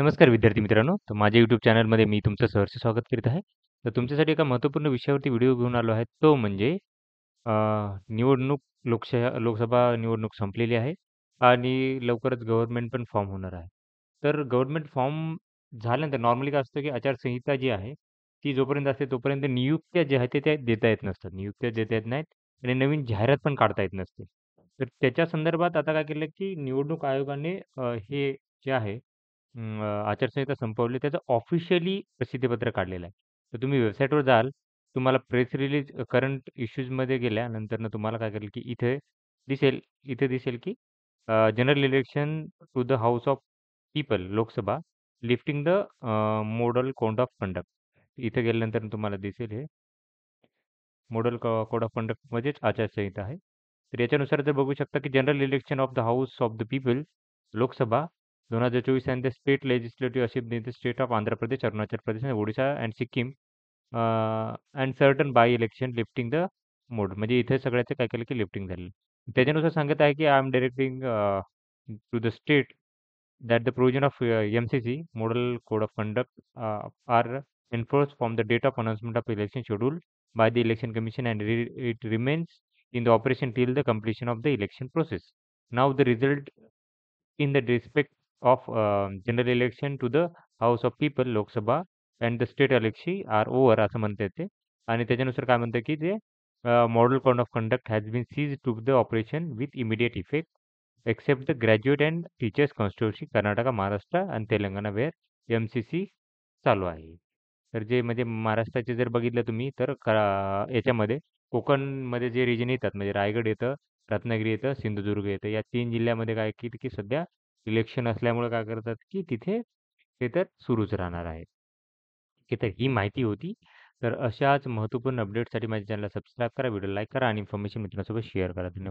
नमस्कार विद्यार्थी मित्रांनो. तर माझ्या YouTube चॅनलमध्ये मी तुमचं सहर्ष स्वागत करीत आहे. तर तुमच्यासाठी एका महत्त्वपूर्ण विषयावरती व्हिडिओ घेऊन आलो आहे. तो म्हणजे अ, निवडणूक लोकसभा निवडणूक संपलेली आहे आणि लवकरच गव्हर्नमेंट पण फॉर्म होणार आहे. तर गव्हर्नमेंट फॉर्म झाल्यानंतर नॉर्मली काय असतं, की आचारसंहिता जी आहे, ती जोपर्यंत असते तोपर्यंत नियुक्त्या ज्या आहेत त्या देता येत नसतात. नियुक्त्या देता येत नाहीत आणि नवीन जाहिरात पण काढता येत नसते. तर त्याच्या संदर्भात आता काय केलं, की निवडणूक आयोगाने हे जे आहे आचारसंहिता संपवली त्याचं ऑफिशियली प्रसिद्धीपत्र काढलेलं आहे. तर तुम्ही वेबसाईटवर जाल, तुम्हाला प्रेस रिलीज करंट इश्यूजमध्ये गेल्यानंतरनं तुम्हाला काय करेल, की इथे दिसेल, की general election to the house of people Lok Sabha lifting the model code of conduct. इथे गेल्यानंतर तुम्हाला दिसेल हे मॉडल कोड ऑफ कंडक्टमध्येच आचारसंहिता आहे. तर याच्यानुसार जर बघू शकता, की general election of the house of the people Lok Sabha 2024 and the state legislative assembly in the state of Andhra Pradesh, Arunachal Pradesh, Odisha and Sikkim and certain by election lifting the mode. म्हणजे इथे सगळ्याचे काय केलं, की लिफ्टिंग झालेलं. त्याच्यानुसार सांगत आहे, की I am directing to the state that the provision of MCC Model Code of Conduct are enforced from the date of announcement of election schedule by the Election Commission and it remains in the operation till the completion of the election process. Now the result in the respect of general election to the House of People Lok Sabha and the state election are over असं म्हणता येते आणि त्याच्यानुसार काय म्हणतं की ते model code of conduct has been cease to the operation with immediate effect except the graduate and teachers constituency Karnataka, Maharashtra आणि तेलंगणा वेअर MCC चालू आहे. तर जे म्हणजे महाराष्ट्राचे जर बघितलं तुम्ही तर याच्यामध्ये कोकणमध्ये जे रिजन येतात म्हणजे रायगड येतं, रत्नागिरी येतं, सिंधुदुर्ग येतं. या 3 जिल्ह्यामध्ये काय की सध्या इलेक्शन असल्यामुळे काय करतात की तिथे ते तर सुरूच राहणार आहे. ठीक आहे, तर ही माहिती होती. तर अशाच महत्त्वपूर्ण अपडेटसाठी माझ्या चॅनलला सबस्क्राईब करा, व्हिडिओ लाईक करा आणि इन्फॉर्मेशन मित्रांसोबत शेअर करा. धन्यवाद.